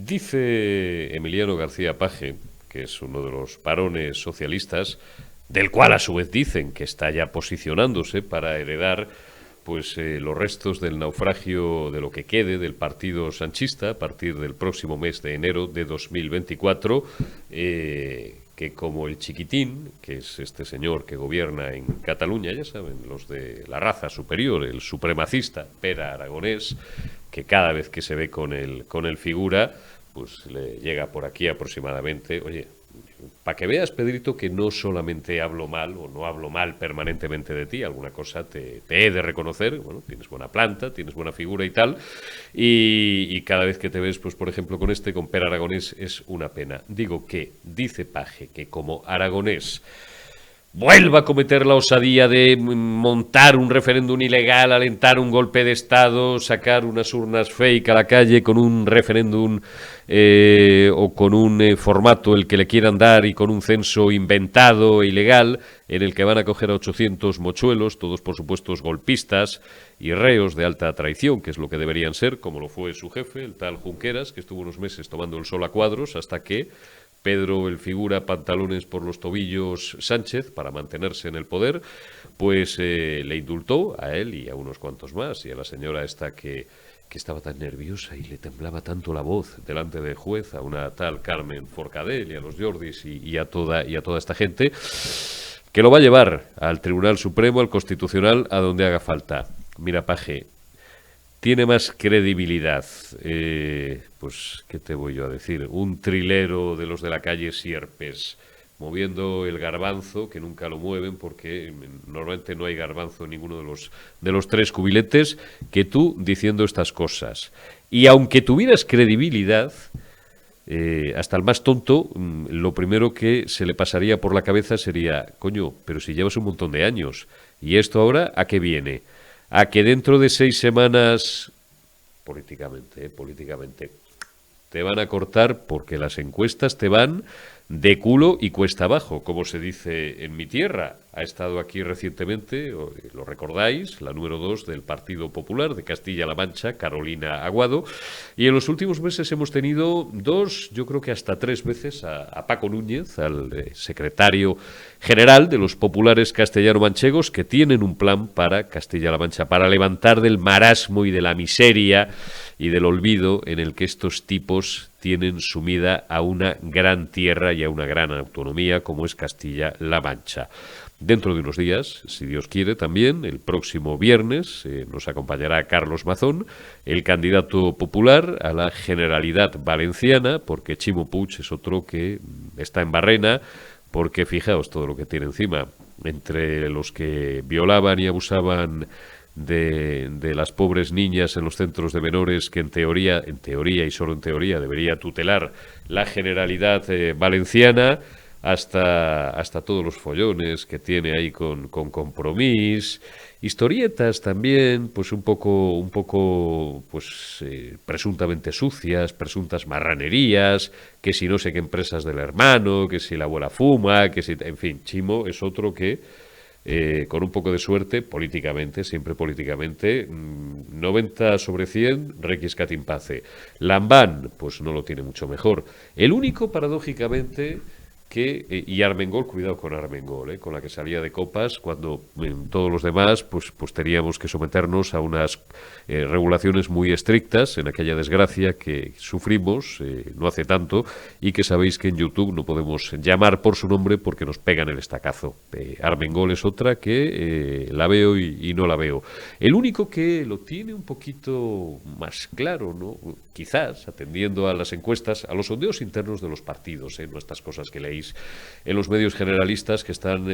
Dice Emiliano García Paje, que es uno de los varones socialistas, del cual a su vez dicen que está ya posicionándose para heredar los restos del naufragio de lo que quede del partido sanchista a partir del próximo mes de enero de 2024, que como el Chiquitín, que es este señor que gobierna en Cataluña, ya saben, los de la raza superior, el supremacista Pere Aragonés, que cada vez que se ve con el figura, pues le llega por aquí aproximadamente, oye, para que veas, Pedrito, que no solamente hablo mal o no hablo mal permanentemente de ti, alguna cosa te he de reconocer, bueno, tienes buena planta, tienes buena figura y tal, y cada vez que te ves, pues por ejemplo con Pere Aragonés, es una pena. Digo que, dice Paje, que como Aragonés vuelva a cometer la osadía de montar un referéndum ilegal, alentar un golpe de Estado, sacar unas urnas fake a la calle con un referéndum o con un formato el que le quieran dar y con un censo inventado e ilegal en el que van a coger a 800 mochuelos, todos por supuesto golpistas y reos de alta traición, que es lo que deberían ser, como lo fue su jefe, el tal Junqueras, que estuvo unos meses tomando el sol a cuadros hasta que Pedro el figura pantalones por los tobillos Sánchez para mantenerse en el poder, pues le indultó a él y a unos cuantos más, y a la señora esta que estaba tan nerviosa y le temblaba tanto la voz delante del juez, a una tal Carmen Forcadell y a los Jordis y a toda esta gente, que lo va a llevar al Tribunal Supremo, al Constitucional, a donde haga falta. Mira, Paje, tiene más credibilidad, pues, ¿qué te voy yo a decir? Un trilero de los de la calle Sierpes, moviendo el garbanzo, que nunca lo mueven porque normalmente no hay garbanzo en ninguno de los tres cubiletes, que tú diciendo estas cosas. Y aunque tuvieras credibilidad, hasta el más tonto, lo primero que se le pasaría por la cabeza sería, coño, pero si llevas un montón de años, ¿y esto ahora a qué viene? A que dentro de 6 semanas, políticamente, te van a cortar porque las encuestas te van de culo y cuesta abajo, como se dice en mi tierra. Ha estado aquí recientemente, lo recordáis, la número 2 del Partido Popular de Castilla-La Mancha, Carolina Aguado, y en los últimos meses hemos tenido 2, yo creo que hasta 3 veces a Paco Núñez, al secretario general de los populares castellano-manchegos, que tienen un plan para Castilla-La Mancha, para levantar del marasmo y de la miseria y del olvido en el que estos tipos tienen sumida a una gran tierra y a una gran autonomía como es Castilla-La Mancha. Dentro de unos días, si Dios quiere también, el próximo viernes, nos acompañará Carlos Mazón, el candidato popular a la Generalidad Valenciana, porque Chimo Puig es otro que está en barrena, porque fijaos todo lo que tiene encima, entre los que violaban y abusaban de las pobres niñas en los centros de menores, que en teoría y solo en teoría debería tutelar la Generalidad Valenciana, hasta todos los follones que tiene ahí con Compromís, historietas también, pues un poco presuntamente sucias, presuntas marranerías, que si no sé qué empresas del hermano, que si la abuela fuma, que si, en fin, Chimo es otro que con un poco de suerte, políticamente, siempre políticamente, 90 sobre 100, requiscat in pace. Lambán, pues no lo tiene mucho mejor. El único, paradójicamente, y Armengol, cuidado con Armengol, con la que salía de copas, cuando todos los demás pues teníamos que someternos a unas regulaciones muy estrictas en aquella desgracia que sufrimos no hace tanto, y que sabéis que en YouTube no podemos llamar por su nombre porque nos pegan el estacazo. Armengol es otra que la veo y no la veo. El único que lo tiene un poquito más claro, ¿no? Quizás, atendiendo a las encuestas, a los sondeos internos de los partidos, no estas cosas que leéis en los medios generalistas, que están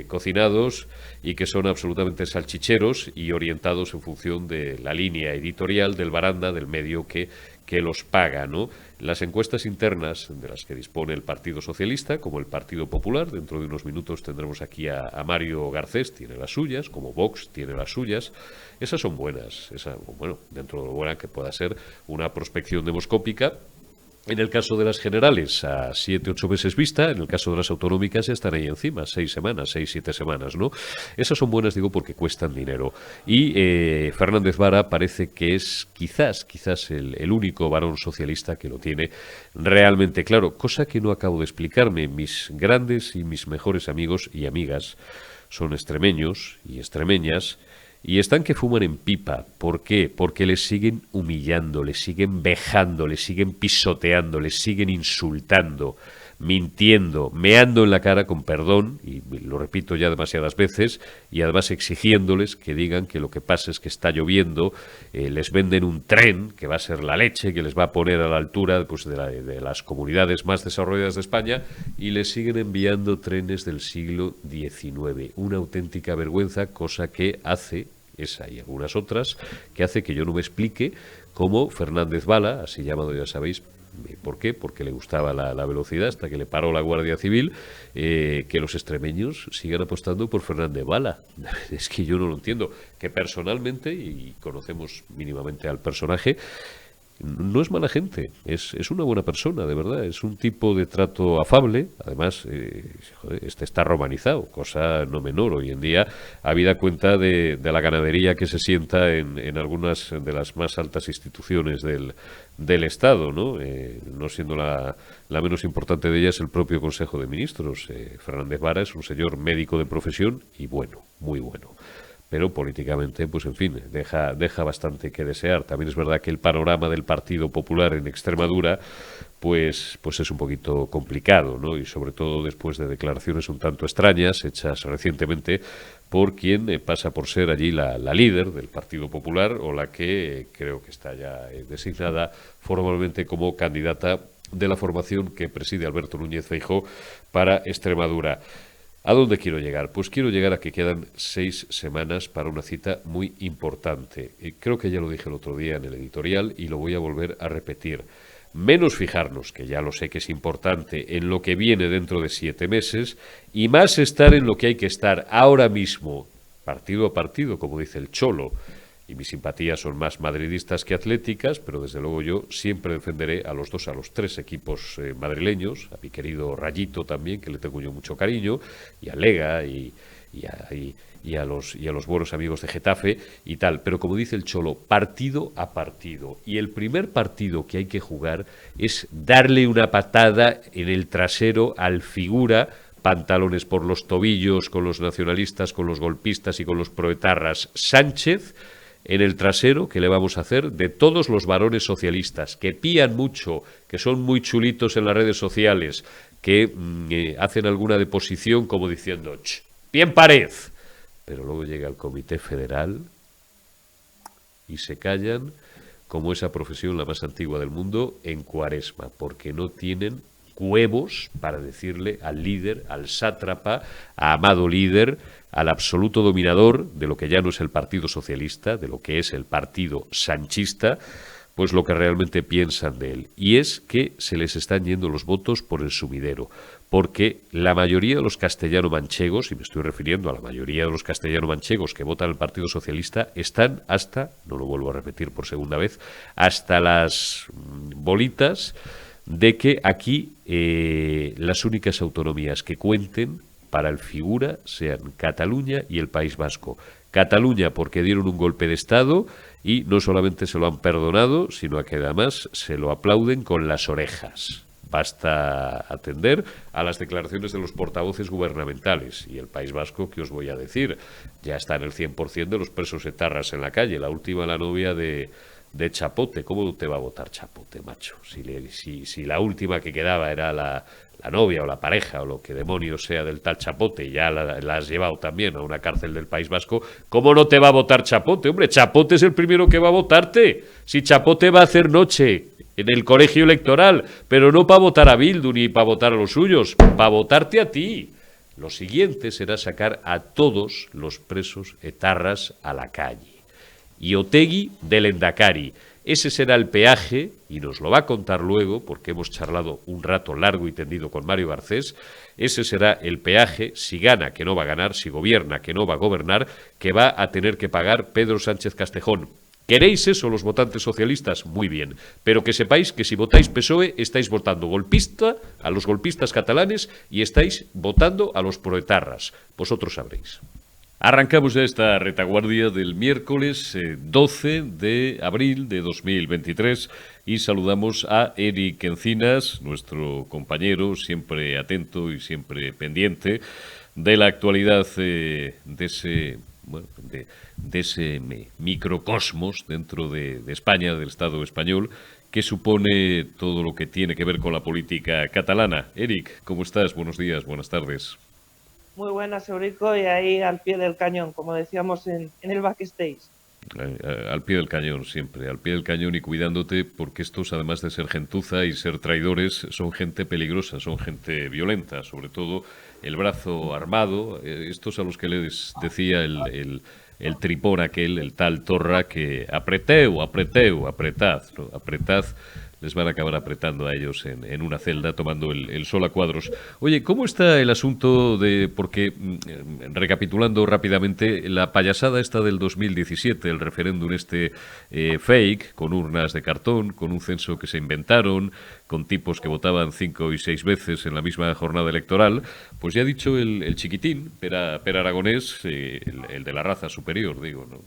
cocinados y que son absolutamente salchicheros y orientados en función de la línea editorial del baranda del medio que los paga, ¿no? Las encuestas internas de las que dispone el Partido Socialista, como el Partido Popular, dentro de unos minutos tendremos aquí a Mario Garcés, tiene las suyas, como Vox tiene las suyas. Esas son buenas, dentro de lo buena que pueda ser una prospección demoscópica, En el caso de las generales, a 7, 8 meses vista. En el caso de las autonómicas ya están ahí encima, 6 semanas, 6, 7 semanas, ¿no? Esas son buenas, digo, porque cuestan dinero. Y Fernández Vara parece que es quizás el único varón socialista que lo tiene realmente claro, cosa que no acabo de explicarme. Mis grandes y mis mejores amigos y amigas son extremeños y extremeñas, y están que fuman en pipa. ¿Por qué? Porque les siguen humillando, les siguen vejando, les siguen pisoteando, les siguen insultando, mintiendo, meando en la cara, con perdón, y lo repito ya demasiadas veces, y además exigiéndoles que digan que lo que pasa es que está lloviendo. Les venden un tren que va a ser la leche, que les va a poner a la altura, pues, de las comunidades más desarrolladas de España, y les siguen enviando trenes del siglo XIX. Una auténtica vergüenza, cosa que hace, esa y algunas otras, que hace que yo no me explique cómo Fernández Vara, así llamado ya sabéis. ¿Por qué? Porque le gustaba la velocidad, hasta que le paró la Guardia Civil, que los extremeños sigan apostando por Fernández Vara. Es que yo no lo entiendo. Que personalmente, y conocemos mínimamente al personaje, no es mala gente, es una buena persona, de verdad. Es un tipo de trato afable. Además, joder, este está romanizado, cosa no menor hoy en día, habida cuenta de la ganadería que se sienta en algunas de las más altas instituciones del Estado, ¿no? No siendo la menos importante de ellas el propio Consejo de Ministros. Fernández Vara es un señor médico de profesión y bueno, muy bueno. Pero políticamente, pues en fin, deja bastante que desear. También es verdad que el panorama del Partido Popular en Extremadura pues es un poquito complicado, ¿no? Y sobre todo después de declaraciones un tanto extrañas hechas recientemente por quien pasa por ser allí la líder del Partido Popular, o la que creo que está ya designada formalmente como candidata de la formación que preside Alberto Núñez Feijóo para Extremadura. ¿A dónde quiero llegar? Pues quiero llegar a que quedan 6 semanas para una cita muy importante. Creo que ya lo dije el otro día en el editorial y lo voy a volver a repetir. Menos fijarnos, que ya lo sé que es importante, en lo que viene dentro de 7 meses, y más estar en lo que hay que estar ahora mismo, partido a partido, como dice el Cholo. Y mis simpatías son más madridistas que atléticas, pero desde luego yo siempre defenderé a los 3 equipos madrileños, a mi querido Rayito también, que le tengo yo mucho cariño, y a Lega y a los buenos amigos de Getafe y tal. Pero como dice el Cholo, partido a partido. Y el primer partido que hay que jugar es darle una patada en el trasero al figura, pantalones por los tobillos, con los nacionalistas, con los golpistas y con los proetarras Sánchez, en el trasero. Que le vamos a hacer de todos los varones socialistas que pían mucho, que son muy chulitos en las redes sociales, que hacen alguna deposición como diciendo bien pared, pero luego llega el Comité Federal y se callan como esa profesión la más antigua del mundo en Cuaresma, porque no tienen huevos para decirle al líder, al sátrapa, a amado líder, al absoluto dominador de lo que ya no es el Partido Socialista, de lo que es el Partido Sanchista, pues lo que realmente piensan de él. Y es que se les están yendo los votos por el sumidero, porque la mayoría de los castellano-manchegos, y me estoy refiriendo a la mayoría de los castellano-manchegos que votan al Partido Socialista, están hasta, no lo vuelvo a repetir por segunda vez, hasta las bolitas de que aquí las únicas autonomías que cuenten para el figura sean Cataluña y el País Vasco. Cataluña porque dieron un golpe de Estado y no solamente se lo han perdonado, sino que además se lo aplauden con las orejas. Basta atender a las declaraciones de los portavoces gubernamentales. Y el País Vasco, ¿qué os voy a decir? Ya está en el 100% de los presos etarras en la calle. La última, la novia de Chapote. ¿Cómo te va a votar Chapote, macho? Si la última que quedaba era la novia o la pareja o lo que demonios sea del tal Chapote, y ya la has llevado también a una cárcel del País Vasco, ¿cómo no te va a votar Chapote? Hombre, Chapote es el primero que va a votarte. Si Chapote va a hacer noche en el colegio electoral, pero no para votar a Bildu ni para votar a los suyos, para votarte a ti. Lo siguiente será sacar a todos los presos etarras a la calle. Y Otegi del Endacari. Ese será el peaje, y nos lo va a contar luego, porque hemos charlado un rato largo y tendido con Mario Garcés. Ese será el peaje, si gana, que no va a ganar, si gobierna, que no va a gobernar, que va a tener que pagar Pedro Sánchez Castejón, ¿Queréis eso los votantes socialistas? Muy bien. Pero que sepáis que si votáis PSOE estáis votando a los golpistas catalanes y estáis votando a los proetarras. Vosotros sabréis. Arrancamos ya esta retaguardia del miércoles 12 de abril de 2023 y saludamos a Eric Encinas, nuestro compañero, siempre atento y siempre pendiente de la actualidad de ese microcosmos dentro de España, del Estado español, que supone todo lo que tiene que ver con la política catalana. Eric, ¿cómo estás? Buenos días, buenas tardes. Muy buenas, Eurico, y ahí al pie del cañón, como decíamos en el backstage. Al pie del cañón, siempre, al pie del cañón y cuidándote, porque estos, además de ser gentuza y ser traidores, son gente peligrosa, son gente violenta, sobre todo el brazo armado, estos a los que les decía el tripón aquel, el tal Torra, que apretad, ¿no? Apretad, les van a acabar apretando a ellos en una celda tomando el sol a cuadros. Oye, ¿cómo está el asunto de, porque, recapitulando rápidamente, la payasada esta del 2017, el referéndum fake, con urnas de cartón, con un censo que se inventaron, con tipos que votaban 5 y 6 veces en la misma jornada electoral, pues ya ha dicho el chiquitín, Pere Aragonés, el de la raza superior, digo, ¿no?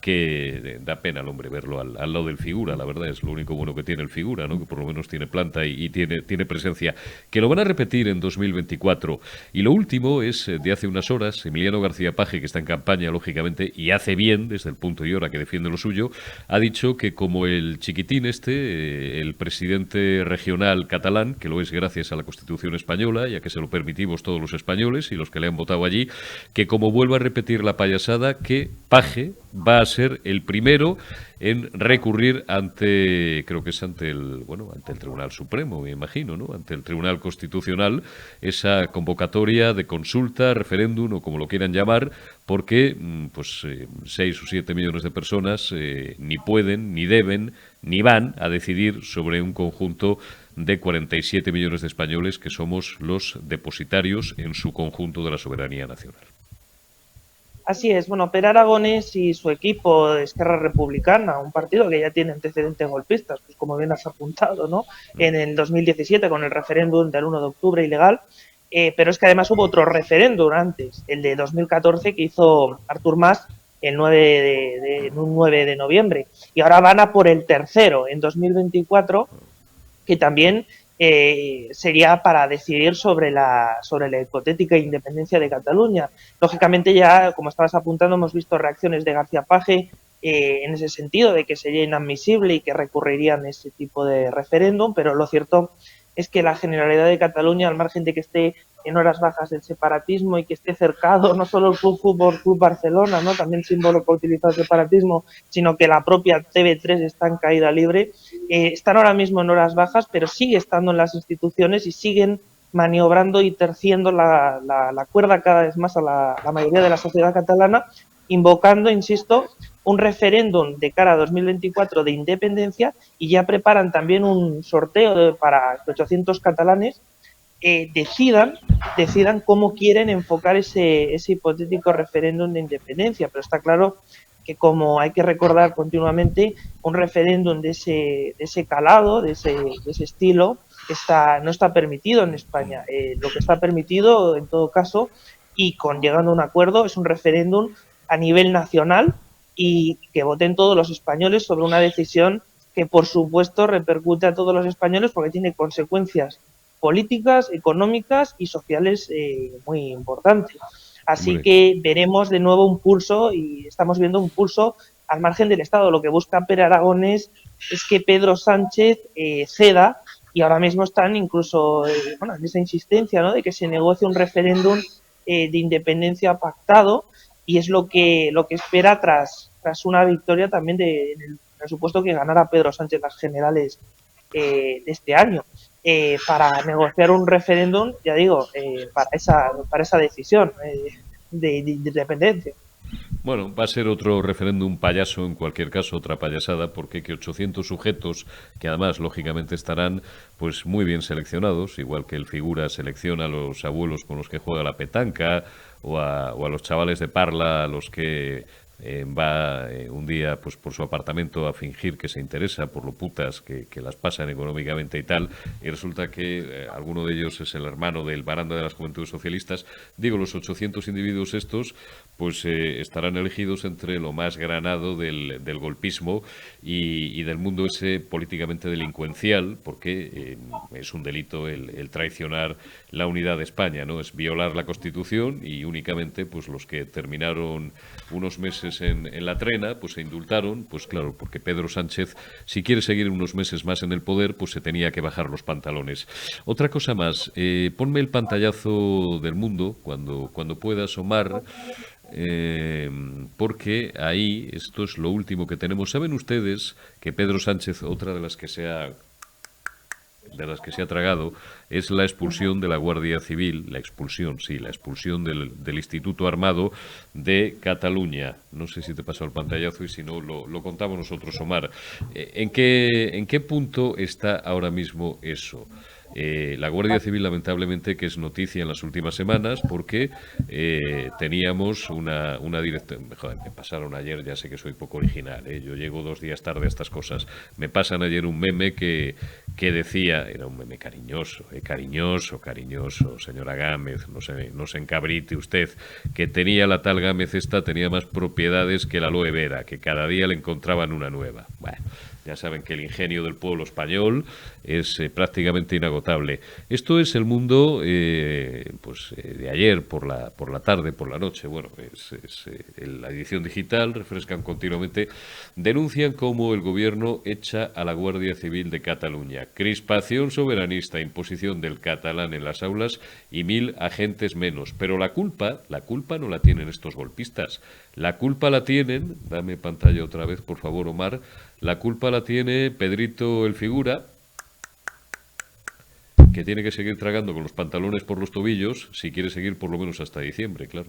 Que da pena al hombre verlo al lado del figura, la verdad es lo único bueno que tiene el figura, ¿no? Que por lo menos tiene planta y tiene presencia, que lo van a repetir en 2024. Y lo último es, de hace unas horas, Emiliano García Paje, que está en campaña, lógicamente, y hace bien, desde el punto y hora que defiende lo suyo, ha dicho que como el chiquitín el presidente regional catalán, que lo es gracias a la Constitución española, ya que se lo permitimos todos los españoles y los que le han votado allí, que como vuelva a repetir la payasada, que Paje va a ser el primero en recurrir creo que es ante el Tribunal Supremo, me imagino, ¿no? Ante el Tribunal Constitucional, esa convocatoria de consulta, referéndum o como lo quieran llamar, porque 6 o 7 millones de personas ni pueden, ni deben, ni van a decidir sobre un conjunto de 47 millones de españoles que somos los depositarios en su conjunto de la soberanía nacional. Así es, bueno, Pere Aragonés y su equipo de Esquerra Republicana, un partido que ya tiene antecedentes golpistas, pues como bien has apuntado, ¿no? En el 2017 con el referéndum del 1 de octubre ilegal, pero es que además hubo otro referéndum antes, el de 2014 que hizo Artur Mas el 9 de noviembre, y ahora van a por el tercero en 2024, que también sería para decidir sobre la hipotética independencia de Cataluña. Lógicamente ya, como estabas apuntando, hemos visto reacciones de García Paje en ese sentido, de que sería inadmisible y que recurrirían a ese tipo de referéndum, pero lo cierto es que la Generalidad de Cataluña, al margen de que esté en horas bajas del separatismo y que esté cercado no solo el Club Barcelona, ¿no? También símbolo que utiliza el separatismo, sino que la propia TV3 está en caída libre, están ahora mismo en horas bajas, pero sigue estando en las instituciones y siguen maniobrando y terciendo la cuerda cada vez más a la mayoría de la sociedad catalana, invocando, insisto, un referéndum de cara a 2024 de independencia, y ya preparan también un sorteo para 800 catalanes decidan cómo quieren enfocar ese hipotético referéndum de independencia. Pero está claro que, como hay que recordar continuamente, un referéndum de ese calado, de ese estilo, no está permitido en España. Lo que está permitido, en todo caso, y llegando a un acuerdo, es un referéndum a nivel nacional y que voten todos los españoles sobre una decisión que, por supuesto, repercute a todos los españoles porque tiene consecuencias políticas, económicas y sociales muy importantes. Así que veremos de nuevo un pulso, y estamos viendo un pulso al margen del Estado. Lo que busca Pere Aragonés es que Pedro Sánchez ceda, y ahora mismo están incluso en esa insistencia, ¿no?, de que se negocie un referéndum de independencia pactado, y es lo que espera tras una victoria también en el presupuesto que ganara Pedro Sánchez las generales de este año, para negociar un referéndum, ya digo, para esa decisión de independencia. Bueno, va a ser otro referéndum payaso, en cualquier caso, otra payasada, porque que 800 sujetos, que además, lógicamente, estarán pues muy bien seleccionados, igual que el figura selecciona a los abuelos con los que juega la petanca, o a los chavales de Parla, a los que va un día pues por su apartamento a fingir que se interesa por lo putas que las pasan económicamente y tal, y resulta que alguno de ellos es el hermano del baranda de las Juventudes Socialistas. Digo, los 800 individuos estos pues estarán elegidos entre lo más granado del golpismo y del mundo ese políticamente delincuencial, porque es un delito el traicionar la unidad de España, ¿no? Es violar la Constitución, y únicamente pues los que terminaron unos meses en la trena pues se indultaron, pues claro, porque Pedro Sánchez, si quiere seguir unos meses más en el poder, pues se tenía que bajar los pantalones. Otra cosa más, ponme el pantallazo del mundo cuando puedas, Omar, porque ahí, esto es lo último que tenemos. ¿Saben ustedes que Pedro Sánchez, otra de las que se ha tragado, es la expulsión de la Guardia Civil, la expulsión del Instituto Armado de Cataluña? No sé si te pasó el pantallazo, y si no, lo contamos nosotros, Omar. ¿En qué punto está ahora mismo eso? La Guardia Civil, lamentablemente, que es noticia en las últimas semanas, porque teníamos una dirección. Joder, me pasaron ayer, ya sé que soy poco original, yo llego 2 días tarde a estas cosas. Me pasan ayer un meme que decía, era un meme cariñoso, cariñoso, señora Gámez, no se encabrite usted, que tenía la tal Gámez tenía más propiedades que la aloe vera, que cada día le encontraban una nueva. Bueno, ya saben que el ingenio del pueblo español es prácticamente inagotable. Esto es el mundo de ayer por la tarde, por la noche. Bueno, la edición digital, refrescan continuamente. Denuncian cómo el gobierno echa a la Guardia Civil de Cataluña. Crispación soberanista, imposición del catalán en las aulas y 1000 agentes menos. Pero la culpa no la tienen estos golpistas. La culpa la tienen, dame pantalla otra vez, por favor, Omar. La culpa la tiene Pedrito el Figura, que tiene que seguir tragando con los pantalones por los tobillos si quiere seguir por lo menos hasta diciembre, claro.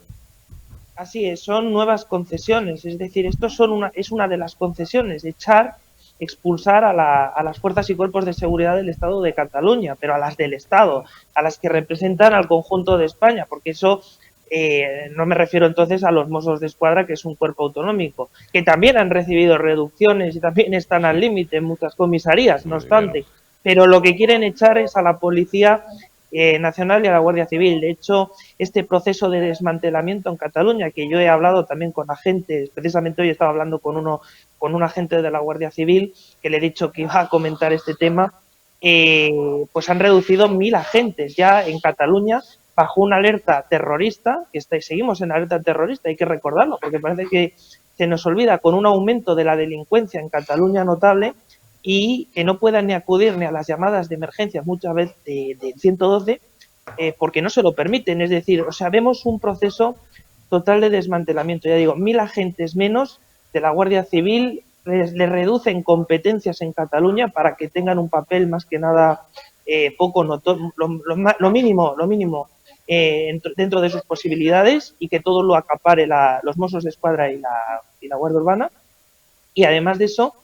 Así es, son nuevas concesiones, es decir, es una de las concesiones, expulsar a las fuerzas y cuerpos de seguridad del Estado de Cataluña, pero a las del Estado, a las que representan al conjunto de España, porque eso no me refiero entonces a los Mossos de Escuadra, que es un cuerpo autonómico, que también han recibido reducciones y también están al límite en muchas comisarías, no obstante, pero lo que quieren echar es a la Policía Nacional y a la Guardia Civil. De hecho, este proceso de desmantelamiento en Cataluña, que yo he hablado también con agentes, precisamente hoy estaba hablando con un agente de la Guardia Civil, que le he dicho que iba a comentar este tema, pues han reducido 1000 agentes ya en Cataluña bajo una alerta terrorista, seguimos en alerta terrorista, hay que recordarlo, porque parece que se nos olvida, con un aumento de la delincuencia en Cataluña notable, y que no puedan ni acudir ni a las llamadas de emergencia, muchas veces de 112, porque no se lo permiten. Es decir, o sea, vemos un proceso total de desmantelamiento. Ya digo, 1000 agentes menos de la Guardia Civil, les reducen competencias en Cataluña para que tengan un papel más que nada poco notorio, lo mínimo dentro de sus posibilidades, y que todo lo acapare los Mossos de Escuadra y la Guardia Urbana. Y además de eso,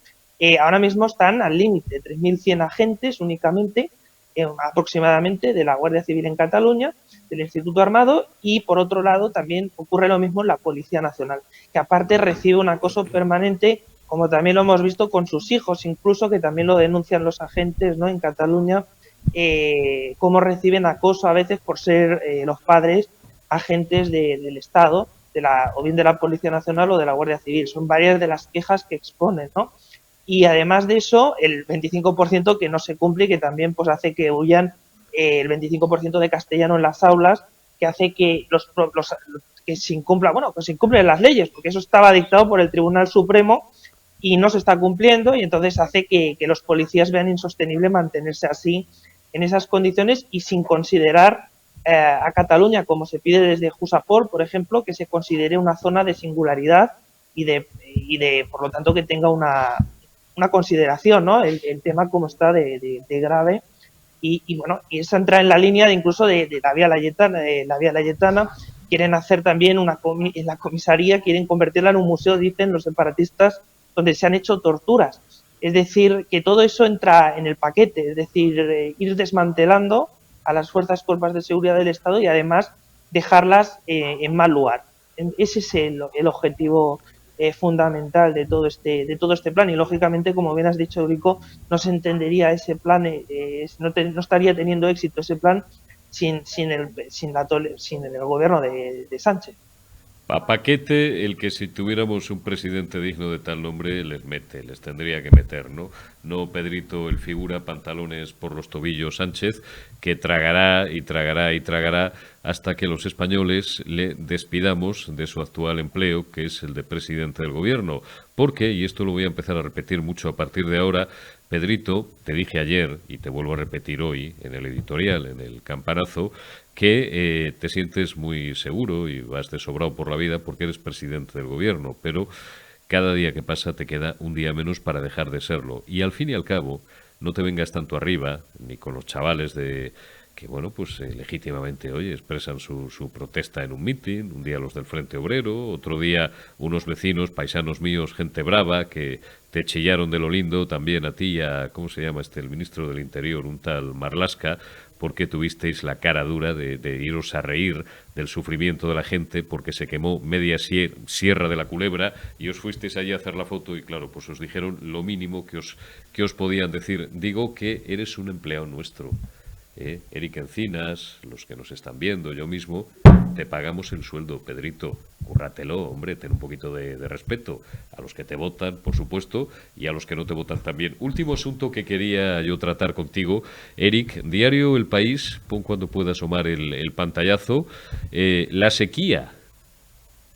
ahora mismo están al límite, 3.100 agentes únicamente, aproximadamente, de la Guardia Civil en Cataluña, del Instituto Armado, y por otro lado también ocurre lo mismo en la Policía Nacional, que aparte recibe un acoso permanente, como también lo hemos visto con sus hijos, incluso, que también lo denuncian los agentes, ¿no?, en Cataluña, cómo reciben acoso a veces por ser los padres agentes del Estado, o bien de la Policía Nacional o de la Guardia Civil. Son varias de las quejas que exponen, ¿no? Y además de eso, el 25% que no se cumple, que también pues hace que huyan el 25% de castellano en las aulas, que hace que que se incumplan las leyes, porque eso estaba dictado por el Tribunal Supremo y no se está cumpliendo, y entonces hace que los policías vean insostenible mantenerse así, en esas condiciones, y sin considerar a Cataluña, como se pide desde Jusapol, por ejemplo, que se considere una zona de singularidad y de por lo tanto, que tenga una consideración, ¿no?, el tema como está de grave, y bueno, y eso entra en la línea de incluso de la Vía Layetana. Quieren hacer también en la comisaría, quieren convertirla en un museo, dicen los separatistas, donde se han hecho torturas. Es decir, que todo eso entra en el paquete, es decir, ir desmantelando a las fuerzas y cuerpos de seguridad del Estado, y además dejarlas en mal lugar. Ese es el objetivo fundamental de todo este plan. Y lógicamente, como bien has dicho, Eurico, no se entendería ese plan, no estaría teniendo éxito ese plan sin el gobierno de Sánchez. A paquete, el que si tuviéramos un presidente digno de tal nombre les mete, les tendría que meter, ¿no? No Pedrito, el figura pantalones por los tobillos Sánchez, que tragará y tragará y tragará hasta que los españoles le despidamos de su actual empleo, que es el de presidente del gobierno. Porque, y esto lo voy a empezar a repetir mucho a partir de ahora, Pedrito, te dije ayer, y te vuelvo a repetir hoy en el editorial, en el campanazo, que te sientes muy seguro y vas de sobrado por la vida porque eres presidente del gobierno, pero cada día que pasa te queda un día menos para dejar de serlo. Y al fin y al cabo, no te vengas tanto arriba, ni con los chavales de que, bueno, pues legítimamente, oye, expresan su protesta en un mitin, un día los del Frente Obrero, otro día unos vecinos, paisanos míos, gente brava, que te chillaron de lo lindo, también a ti, a, ¿cómo se llama el ministro del Interior, un tal Marlaska, porque tuvisteis la cara dura de iros a reír del sufrimiento de la gente porque se quemó media sierra de la Culebra y os fuisteis allí a hacer la foto y claro, pues os dijeron lo mínimo que os podían decir. Digo que eres un empleado nuestro. Eric Encinas, los que nos están viendo, yo mismo, te pagamos el sueldo, Pedrito. Cúrratelo, hombre, ten un poquito de respeto a los que te votan, por supuesto, y a los que no te votan también. Último asunto que quería yo tratar contigo, Eric, diario El País, pon cuando pueda asomar el pantallazo, la sequía.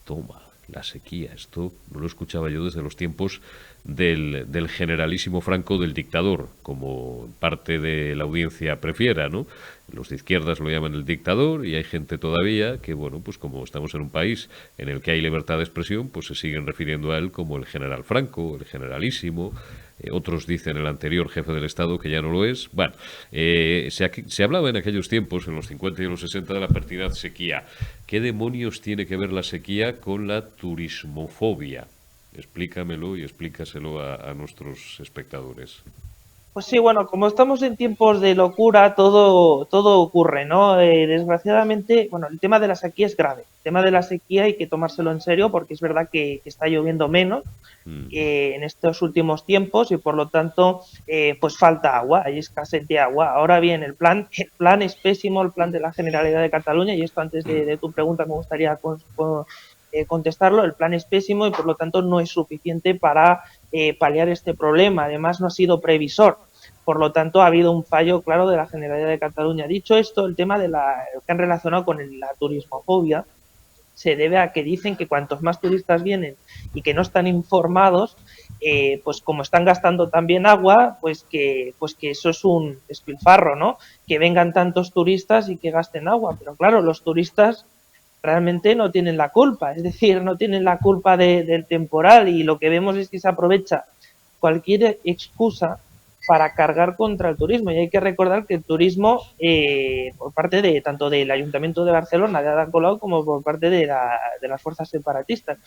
Toma, la sequía, esto no lo escuchaba yo desde los tiempos del generalísimo Franco, del dictador, como parte de la audiencia prefiera, ¿no? Los de izquierdas lo llaman el dictador y hay gente todavía que, bueno, pues como estamos en un país en el que hay libertad de expresión, pues se siguen refiriendo a él como el general Franco, el generalísimo. Otros dicen el anterior jefe del Estado, que ya no lo es. Bueno, se hablaba en aquellos tiempos, en los 50 y los 60, de la pertinaz sequía. ¿Qué demonios tiene que ver la sequía con la turismofobia? Explícamelo y explícaselo a nuestros espectadores. Pues sí, bueno, como estamos en tiempos de locura, todo ocurre, ¿no? Desgraciadamente, bueno, el tema de la sequía es grave. El tema de la sequía hay que tomárselo en serio porque es verdad que está lloviendo menos en estos últimos tiempos y por lo tanto, pues falta agua, hay escasez de agua. Ahora bien, el plan es pésimo, el plan de la Generalidad de Cataluña, y esto antes de tu pregunta me gustaría contestarlo. El plan es pésimo y por lo tanto no es suficiente para paliar este problema. Además no ha sido previsor. Por lo tanto, ha habido un fallo claro de la Generalidad de Cataluña. Dicho esto, el tema de que han relacionado con la turismofobia se debe a que dicen que cuantos más turistas vienen y que no están informados, pues como están gastando también agua, pues que eso es un despilfarro, ¿no? Que vengan tantos turistas y que gasten agua. Pero claro, los turistas realmente no tienen la culpa, es decir, no tienen la culpa del temporal y lo que vemos es que se aprovecha cualquier excusa para cargar contra el turismo. Y hay que recordar que el turismo, por parte de tanto del Ayuntamiento de Barcelona, de Ada Colau, como por parte de las fuerzas separatistas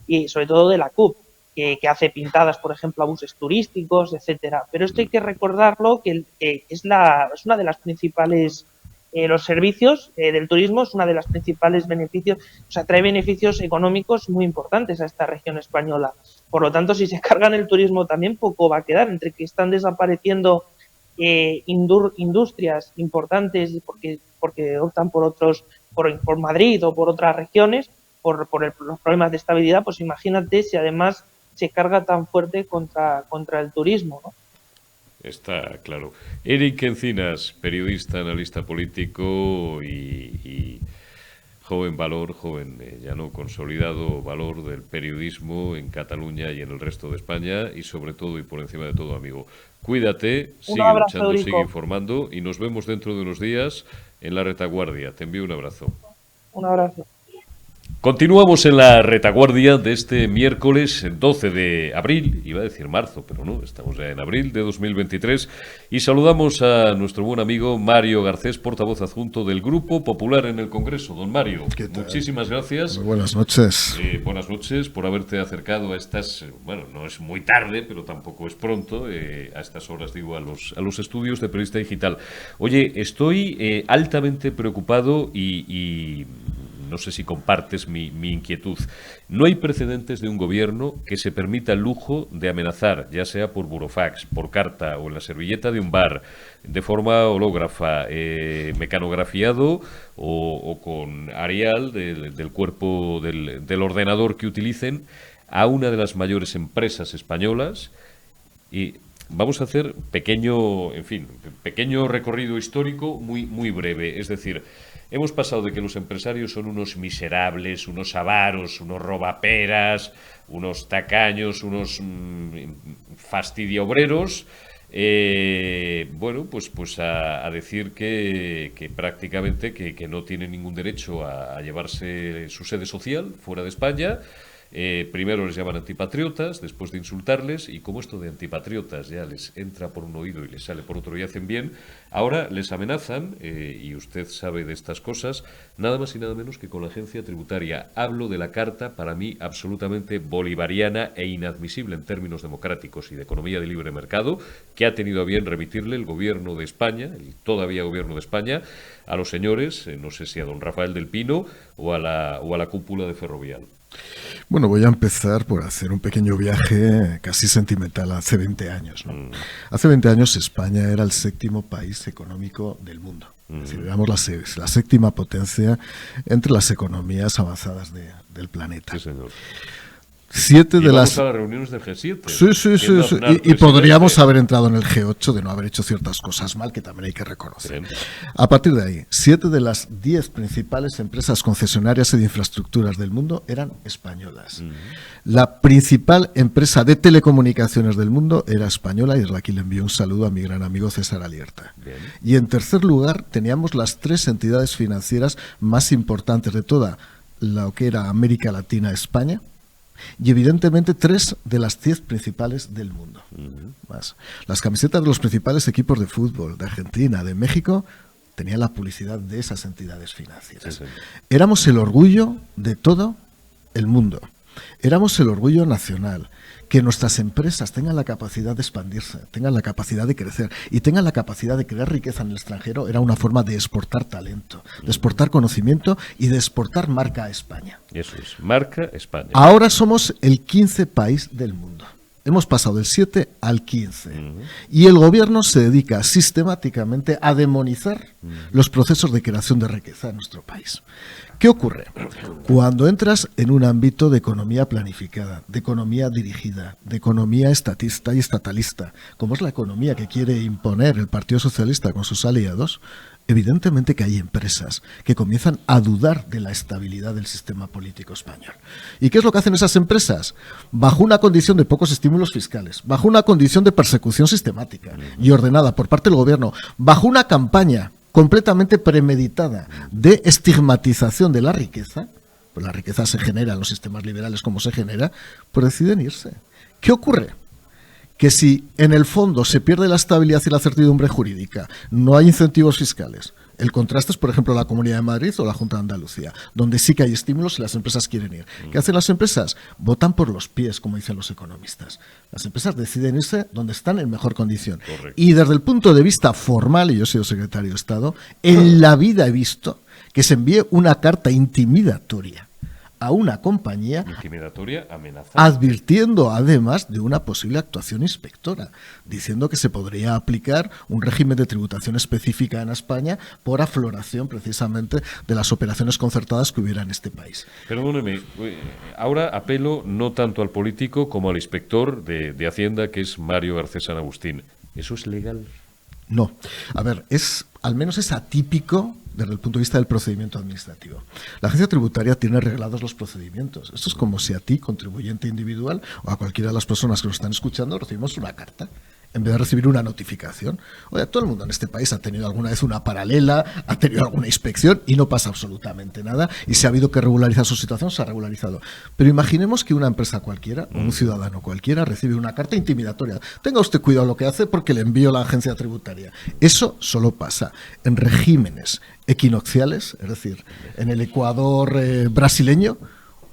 y sobre todo de la CUP, que hace pintadas, por ejemplo, a buses turísticos, etcétera. Pero esto hay que recordarlo, que es una de las principales los servicios del turismo es una de las principales beneficios, o sea, trae beneficios económicos muy importantes a esta región española. Por lo tanto, si se cargan el turismo también poco va a quedar, entre que están desapareciendo industrias importantes porque optan por otros, por Madrid o por otras regiones, por los problemas de estabilidad, pues imagínate si además se carga tan fuerte contra el turismo, ¿no? Está claro. Eric Encinas, periodista, analista político y joven valor, joven ya no consolidado valor del periodismo en Cataluña y en el resto de España y sobre todo y por encima de todo, amigo. Cuídate, sigue abrazo, luchando, Eurico. sigue informando y nos vemos dentro de unos días en la retaguardia. Te envío un abrazo. Un abrazo. Continuamos en la retaguardia de este miércoles 12 de abril, iba a decir marzo, pero no, estamos ya en abril de 2023 y saludamos a nuestro buen amigo Mario Garcés, portavoz adjunto del Grupo Popular en el Congreso. Don Mario, muchísimas gracias. Muy buenas noches. Buenas noches por haberte acercado a estas, bueno, no es muy tarde, pero tampoco es pronto, a estas horas digo, a los estudios de Periodista Digital. Oye, estoy altamente preocupado y no sé si compartes mi inquietud. No hay precedentes de un gobierno que se permita el lujo de amenazar, ya sea por burofax, por carta o en la servilleta de un bar, de forma hológrafa, mecanografiado o con Arial del cuerpo del ordenador que utilicen, a una de las mayores empresas españolas. Y vamos a hacer pequeño recorrido histórico muy breve. Es decir, hemos pasado de que los empresarios son unos miserables, unos avaros, unos robaperas, unos tacaños, unos fastidiobreros, pues a decir que prácticamente que no tienen ningún derecho a llevarse su sede social fuera de España. Primero les llaman antipatriotas, después de insultarles, y como esto de antipatriotas ya les entra por un oído y les sale por otro y hacen bien, ahora les amenazan, y usted sabe de estas cosas, nada más y nada menos que con la agencia tributaria. Hablo de la carta, para mí, absolutamente bolivariana e inadmisible en términos democráticos y de economía de libre mercado, que ha tenido a bien remitirle el gobierno de España, el todavía gobierno de España, a los señores, no sé si a don Rafael del Pino o a la cúpula de Ferrovial. Bueno, voy a empezar por hacer un pequeño viaje casi sentimental hace 20 años, ¿no? Hace 20 años España era el 7º país económico del mundo. Es decir, éramos la 7ª potencia entre las economías avanzadas del planeta. Sí, señor. 7 de las... a las reuniones del G7. Sí. Y podríamos haber entrado en el G8 de no haber hecho ciertas cosas mal, que también hay que reconocer. Sí. A partir de ahí, 7 de las 10 principales empresas concesionarias de infraestructuras del mundo eran españolas. La principal empresa de telecomunicaciones del mundo era española, y desde aquí le envío un saludo a mi gran amigo César Alierta. Bien. Y en tercer lugar, teníamos las 3 entidades financieras más importantes de toda lo que era América Latina, España, y evidentemente 3 de las 10 principales del mundo. Más. Las camisetas de los principales equipos de fútbol de Argentina, de México, tenían la publicidad de esas entidades financieras. Sí. Éramos el orgullo de todo el mundo. Éramos el orgullo nacional. Que nuestras empresas tengan la capacidad de expandirse, tengan la capacidad de crecer y tengan la capacidad de crear riqueza en el extranjero era una forma de exportar talento, de exportar conocimiento y de exportar marca a España. Eso es, marca España. Ahora somos el 15 país del mundo. Hemos pasado del 7 al 15. Y el gobierno se dedica sistemáticamente a demonizar los procesos de creación de riqueza en nuestro país. ¿Qué ocurre? Cuando entras en un ámbito de economía planificada, de economía dirigida, de economía estatista y estatalista, como es la economía que quiere imponer el Partido Socialista con sus aliados, evidentemente que hay empresas que comienzan a dudar de la estabilidad del sistema político español. ¿Y qué es lo que hacen esas empresas? Bajo una condición de pocos estímulos fiscales, bajo una condición de persecución sistemática y ordenada por parte del gobierno, bajo una campaña completamente premeditada de estigmatización de la riqueza, pues la riqueza se genera en los sistemas liberales como se genera, pues deciden irse. ¿Qué ocurre? Que si en el fondo se pierde la estabilidad y la certidumbre jurídica, no hay incentivos fiscales. El contraste es, por ejemplo, la Comunidad de Madrid o la Junta de Andalucía, donde sí que hay estímulos y las empresas quieren ir. ¿Qué hacen las empresas? Votan por los pies, como dicen los economistas. Las empresas deciden irse donde están en mejor condición. Correcto. Y desde el punto de vista formal, y yo he sido secretario de Estado, en la vida he visto que se envíe una carta intimidatoria a una compañía advirtiendo además de una posible actuación inspectora, diciendo que se podría aplicar un régimen de tributación específica en España por afloración precisamente de las operaciones concertadas que hubiera en este país. Perdóneme, ahora apelo no tanto al político como al inspector de Hacienda, que es Mario Garcés San Agustín. ¿Eso es legal? No. A ver, al menos es atípico desde el punto de vista del procedimiento administrativo. La agencia tributaria tiene reglados los procedimientos. Esto es como si a ti, contribuyente individual, o a cualquiera de las personas que nos están escuchando, recibimos una carta en vez de recibir una notificación. Oye, todo el mundo en este país ha tenido alguna vez una paralela, ha tenido alguna inspección y no pasa absolutamente nada. Y si ha habido que regularizar su situación, se ha regularizado. Pero imaginemos que una empresa cualquiera, o un ciudadano cualquiera, recibe una carta intimidatoria. Tenga usted cuidado lo que hace porque le envío a la agencia tributaria. Eso solo pasa en regímenes equinocciales, es decir, en el Ecuador brasileño,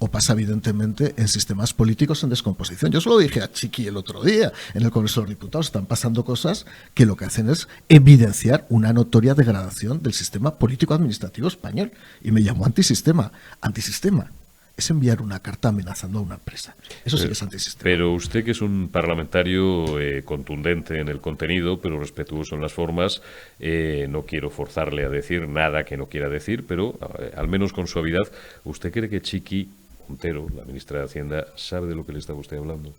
o pasa evidentemente en sistemas políticos en descomposición. Yo se lo dije a Chiqui el otro día en el Congreso de los Diputados, están pasando cosas que lo que hacen es evidenciar una notoria degradación del sistema político-administrativo español, y me llamó antisistema. Antisistema es enviar una carta amenazando a una empresa. Eso sí que es antisistema. Pero usted, que es un parlamentario contundente en el contenido, pero respetuoso en las formas, no quiero forzarle a decir nada que no quiera decir, pero al menos con suavidad, ¿usted cree que Chiqui Montero, la ministra de Hacienda, sabe de lo que le estaba usted hablando?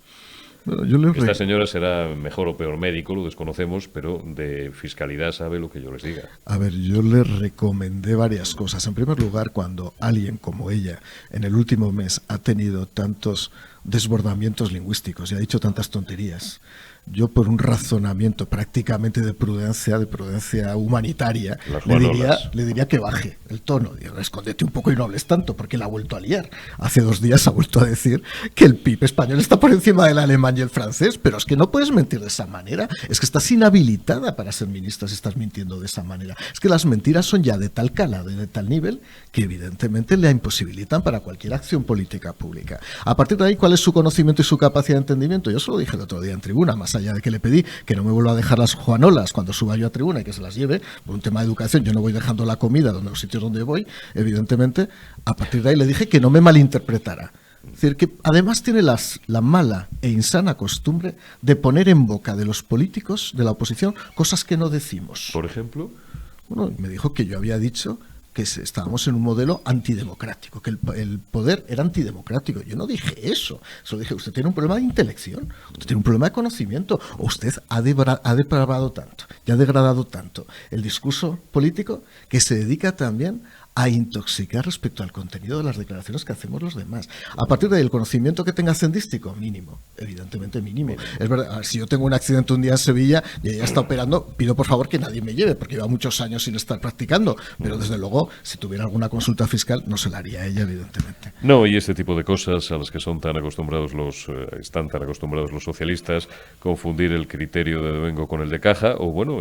Bueno, Esta señora será mejor o peor médico, lo desconocemos, pero de fiscalidad sabe lo que yo les diga. A ver, yo le recomendé varias cosas. En primer lugar, cuando alguien como ella en el último mes ha tenido tantos desbordamientos lingüísticos y ha dicho tantas tonterías, yo por un razonamiento prácticamente de prudencia humanitaria, le diría que baje el tono. Digo, escóndete un poco y no hables tanto, porque la ha vuelto a liar. Hace 2 días ha vuelto a decir que el PIB español está por encima del alemán y el francés, pero es que no puedes mentir de esa manera. Es que estás inhabilitada para ser ministra si estás mintiendo de esa manera. Es que las mentiras son ya de tal calado y de tal nivel que evidentemente la imposibilitan para cualquier acción política pública. A partir de ahí, ¿cuál es su conocimiento y su capacidad de entendimiento? Yo se lo dije el otro día en tribuna, más allá de que le pedí que no me vuelva a dejar las juanolas cuando suba yo a tribuna y que se las lleve, por un tema de educación. Yo no voy dejando la comida donde los sitios donde voy, evidentemente. A partir de ahí le dije que no me malinterpretara. Es decir, que además tiene la mala e insana costumbre de poner en boca de los políticos de la oposición cosas que no decimos. ¿Por ejemplo? Bueno, me dijo que yo había dicho que estábamos en un modelo antidemocrático, que el poder era antidemocrático. Yo no dije eso. Solo dije, usted tiene un problema de intelección, usted tiene un problema de conocimiento, o usted ha depravado tanto y ha degradado tanto el discurso político que se dedica también a intoxicar respecto al contenido de las declaraciones que hacemos los demás. A partir del conocimiento que tenga hacendístico, mínimo, evidentemente mínimo. Es verdad, si yo tengo un accidente un día en Sevilla y ella está operando, pido por favor que nadie me lleve, porque lleva muchos años sin estar practicando, pero desde luego, si tuviera alguna consulta fiscal, no se la haría a ella, evidentemente. No, y este tipo de cosas a las que están tan acostumbrados los socialistas, confundir el criterio de Domingo con el de Caja, o bueno,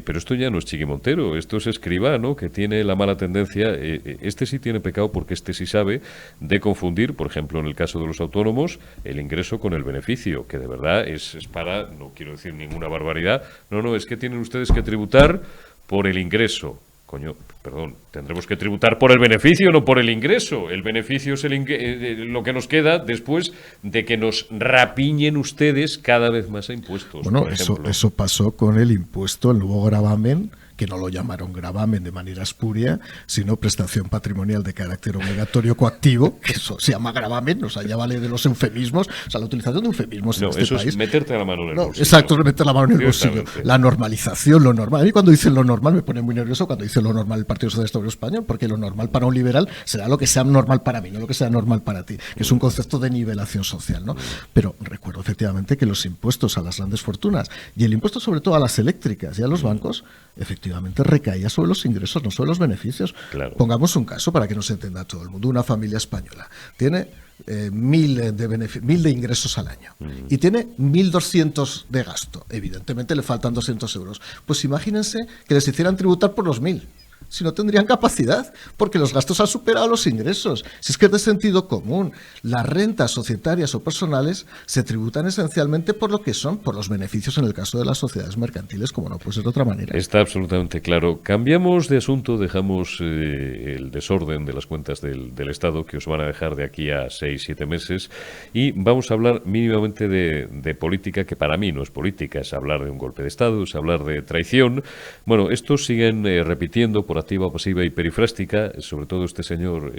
pero esto ya no es Chiqui Montero, esto es Escrivá, ¿no?, que tiene la mala tendencia. Este sí tiene pecado, porque este sí sabe de confundir, por ejemplo, en el caso de los autónomos, el ingreso con el beneficio, que de verdad es para, no quiero decir ninguna barbaridad, no, es que tienen ustedes que tributar por el ingreso. Coño, perdón, tendremos que tributar por el beneficio, no por el ingreso. El beneficio es lo que nos queda después de que nos rapiñen ustedes cada vez más a impuestos. Bueno, eso pasó con el impuesto, el nuevo gravamen, que no lo llamaron gravamen de manera espuria, sino prestación patrimonial de carácter obligatorio coactivo, que eso se llama gravamen, o sea, ya vale de los eufemismos, o sea, la utilización de eufemismos en este país. No, eso es meterte la mano en el bolsillo. Exacto, es meter la mano en el bolsillo. La normalización, lo normal. A mí cuando dicen lo normal me pone muy nervioso cuando dice lo normal el Partido Socialista Obrero Español, porque lo normal para un liberal será lo que sea normal para mí, no lo que sea normal para ti, que es un concepto de nivelación social, ¿no? Pero recuerdo efectivamente que los impuestos a las grandes fortunas y el impuesto sobre todo a las eléctricas y a los bancos, efectivamente recaía sobre los ingresos, no sobre los beneficios. Claro. Pongamos un caso para que nos entienda todo el mundo. Una familia española tiene 1.000 de ingresos al año y tiene 1.200 de gasto. Evidentemente le faltan 200 euros. Pues imagínense que les hicieran tributar por los 1.000. Si no tendrían capacidad, porque los gastos han superado los ingresos. Si es que es de sentido común, las rentas societarias o personales se tributan esencialmente por lo que son, por los beneficios en el caso de las sociedades mercantiles, como no puede ser de otra manera. Está absolutamente claro. Cambiamos de asunto, dejamos el desorden de las cuentas del Estado, que os van a dejar de aquí a 6-7 meses, y vamos a hablar mínimamente de política, que para mí no es política, es hablar de un golpe de Estado, es hablar de traición. Bueno, estos siguen repitiendo por activa, pasiva y perifrástica, sobre todo este señor,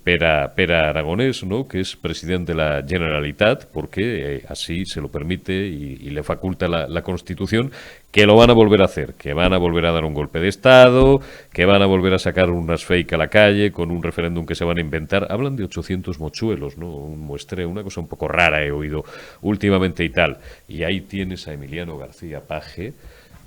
Pere Aragonés, ¿no?, que es presidente de la Generalitat, porque así se lo permite y le faculta la Constitución, que lo van a volver a hacer, que van a volver a dar un golpe de Estado, que van a volver a sacar unas fake a la calle con un referéndum que se van a inventar. Hablan de 800 mochuelos, ¿no?, un muestreo, una cosa un poco rara he oído últimamente y tal. Y ahí tienes a Emiliano García Paje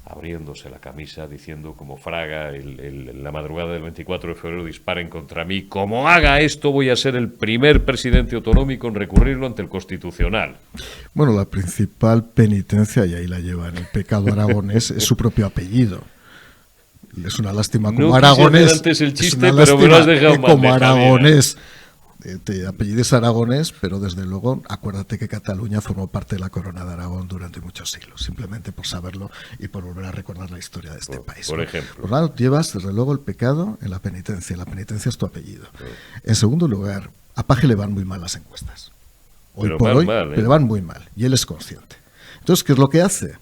abriéndose la camisa, diciendo como Fraga la madrugada del 24 de febrero, disparen contra mí, como haga esto voy a ser el primer presidente autonómico en recurrirlo ante el Constitucional. Bueno, la principal penitencia, y ahí la llevan, el pecado aragonés, es su propio apellido. es una lástima como No aragonés. quise hacer antes el es chiste, una pero me lo has lástima dejado que mal, como Javier. aragonés te apellides aragonés, pero desde luego acuérdate que Cataluña formó parte de la corona de Aragón durante muchos siglos, simplemente por saberlo y por volver a recordar la historia de este país. Por ¿no? ejemplo. Por lado, llevas desde luego el pecado en la penitencia es tu apellido. En segundo lugar, a Paje le van muy mal las encuestas. Hoy Pero por mal, hoy mal, le van muy mal y él es consciente. Entonces, ¿qué es lo que hace?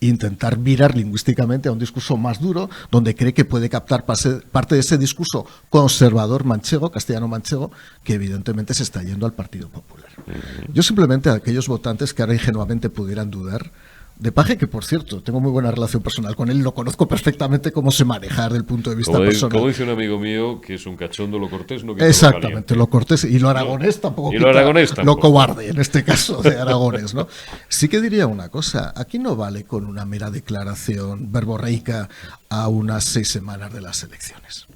Intentar virar lingüísticamente a un discurso más duro, donde cree que puede captar parte de ese discurso conservador manchego, castellano-manchego, que evidentemente se está yendo al Partido Popular. Yo simplemente a aquellos votantes que ahora ingenuamente pudieran dudar de Paje, que por cierto, tengo muy buena relación personal con él, lo conozco perfectamente cómo se maneja desde el punto de vista personal. Como dice un amigo mío, que es un cachondo, lo cortés no quita Exactamente, lo lo cortés y lo aragonés tampoco y lo quita aragonés lo tampoco. cobarde, en este caso de aragones, ¿no? Sí que diría una cosa, aquí no vale con una mera declaración verborreica a unas 6 semanas de las elecciones.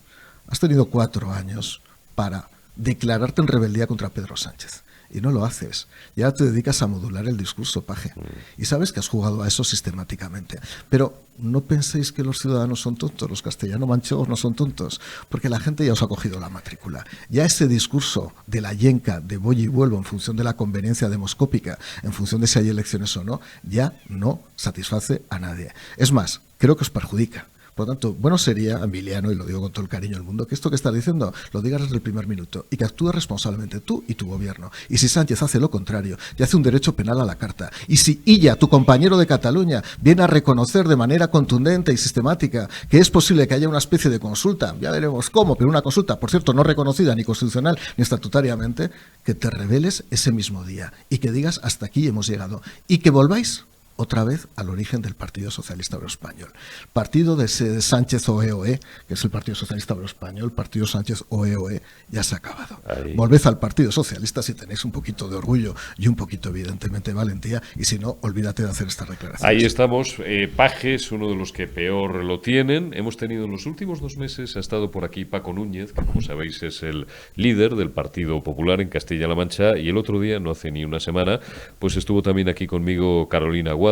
Has tenido 4 años para declararte en rebeldía contra Pedro Sánchez. Y no lo haces. Ya te dedicas a modular el discurso, Paje. Y sabes que has jugado a eso sistemáticamente. Pero no penséis que los ciudadanos son tontos, los castellano-manchegos no son tontos, porque la gente ya os ha cogido la matrícula. Ya ese discurso de la yenca, de voy y vuelvo, en función de la conveniencia demoscópica, en función de si hay elecciones o no, ya no satisface a nadie. Es más, creo que os perjudica. Por lo tanto, bueno sería, Emiliano, y lo digo con todo el cariño del mundo, que esto que estás diciendo lo digas desde el primer minuto y que actúes responsablemente tú y tu gobierno. Y si Sánchez hace lo contrario, te hace un derecho penal a la carta. Y si Illa, tu compañero de Cataluña, viene a reconocer de manera contundente y sistemática que es posible que haya una especie de consulta, ya veremos cómo, pero una consulta, por cierto, no reconocida ni constitucional ni estatutariamente, que te reveles ese mismo día y que digas hasta aquí hemos llegado y que volváis otra vez al origen del Partido Socialista Obrero Español. Partido de Sánchez OE, que es el Partido Socialista Obrero Español, Partido Sánchez OE, ya se ha acabado. Ahí. Volved al Partido Socialista si tenéis un poquito de orgullo y un poquito, evidentemente, de valentía, y si no, olvídate de hacer estas declaraciones. Ahí estamos. Paje es uno de los que peor lo tienen. Hemos tenido en los últimos 2 meses, ha estado por aquí Paco Núñez, que como sabéis es el líder del Partido Popular en Castilla-La Mancha, y el otro día, no hace ni una semana, pues estuvo también aquí conmigo Carolina Aguado,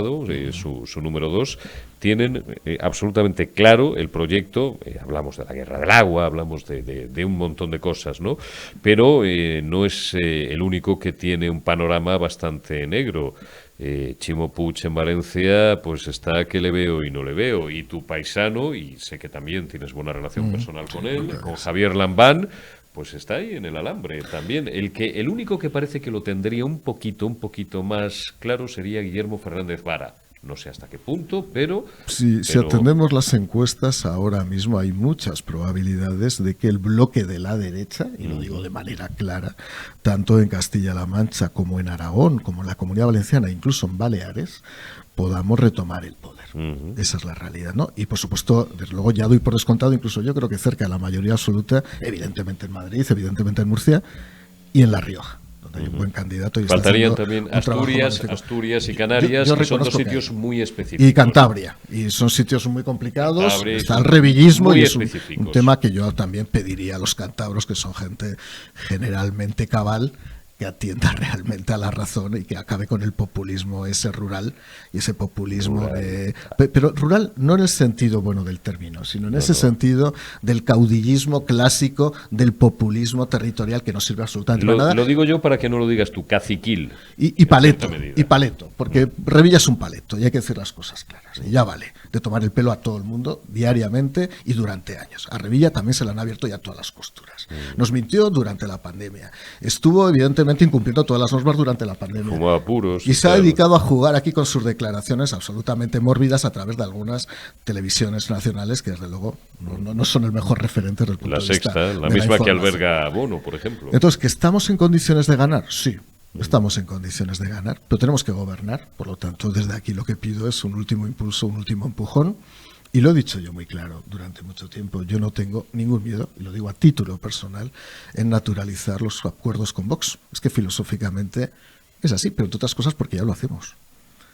su número 2. Tienen absolutamente claro el proyecto. Hablamos de la guerra del agua, hablamos de un montón de cosas, ¿no? Pero no es el único que tiene un panorama bastante negro. Chimo Puig en Valencia, pues está que le veo y no le veo. Y tu paisano, y sé que también tienes buena relación personal con él, con Javier Lambán, pues está ahí en el alambre también. El único que parece que lo tendría un poquito más claro sería Guillermo Fernández Vara. No sé hasta qué punto, pero... Si atendemos las encuestas, ahora mismo hay muchas probabilidades de que el bloque de la derecha, y lo digo de manera clara, tanto en Castilla-La Mancha como en Aragón, como en la Comunidad Valenciana, incluso en Baleares, podamos retomar el poder. Esa es la realidad, ¿no? Y por supuesto, desde luego ya doy por descontado, incluso yo creo que cerca de la mayoría absoluta, evidentemente en Madrid, evidentemente en Murcia y en La Rioja, donde hay un buen candidato. Y faltarían también Asturias y Canarias, yo que son 2 reconozco sitios muy específicos. Y Cantabria, y son sitios muy complicados, Cantabria, está el revillismo muy y es un específicos. tema que yo también pediría a los cántabros, que son gente generalmente cabal, que atienda realmente a la razón y que acabe con el populismo ese rural y ese populismo rural. pero rural no en el sentido bueno del término, sino en ese sentido del caudillismo clásico, del populismo territorial que no sirve absolutamente para nada. Lo digo yo para que no lo digas tú, caciquil. Y paleto, porque Revilla es un paleto y hay que decir las cosas claras. Y ya vale de tomar el pelo a todo el mundo diariamente y durante años. A Revilla también se le han abierto ya todas las costuras. Nos mintió durante la pandemia. Estuvo evidentemente incumpliendo todas las normas durante la pandemia. Fumaba puros. Y se ha dedicado a jugar aquí con sus declaraciones absolutamente mórbidas a través de algunas televisiones nacionales que desde luego no son el mejor referente desde el punto de vista. La Sexta, la misma que alberga Bono, por ejemplo. Entonces, ¿que estamos en condiciones de ganar? Sí. Estamos en condiciones de ganar, pero tenemos que gobernar. Por lo tanto, desde aquí lo que pido es un último impulso, un último empujón. Y lo he dicho yo muy claro durante mucho tiempo. Yo no tengo ningún miedo, y lo digo a título personal, en naturalizar los acuerdos con Vox. Es que filosóficamente es así, pero entre otras cosas porque ya lo hacemos.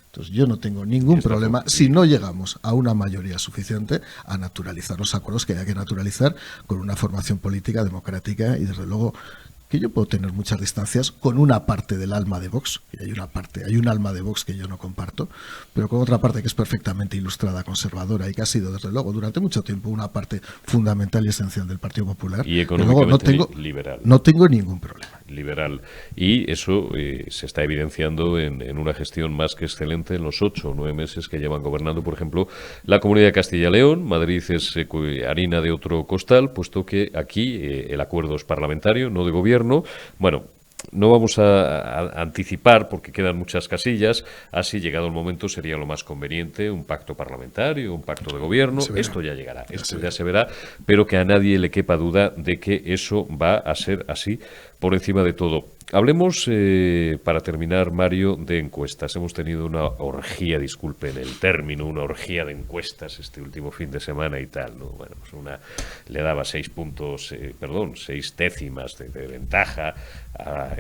Entonces yo no tengo ningún problema, si no llegamos a una mayoría suficiente, a naturalizar los acuerdos que haya que naturalizar con una formación política democrática y desde luego que yo puedo tener muchas distancias con una parte del alma de Vox, y hay un alma de Vox que yo no comparto, pero con otra parte que es perfectamente ilustrada, conservadora, y que ha sido, desde luego, durante mucho tiempo una parte fundamental y esencial del Partido Popular. Y económicamente liberal. No tengo ningún problema. Liberal. Y eso se está evidenciando en una gestión más que excelente en los 8 o 9 meses que llevan gobernando, por ejemplo, la Comunidad de Castilla y León. Madrid es harina de otro costal, puesto que aquí el acuerdo es parlamentario, no de gobierno. Bueno, no vamos a anticipar porque quedan muchas casillas. Así, llegado el momento, sería lo más conveniente un pacto parlamentario, un pacto de gobierno. Esto ya llegará, esto ya se verá, pero que a nadie le quepa duda de que eso va a ser así por encima de todo. Hablemos, para terminar, Mario, de encuestas. Hemos tenido una orgía, disculpen el término, una orgía de encuestas este último fin de semana y tal, ¿no? Bueno, pues una le daba 6 décimas de ventaja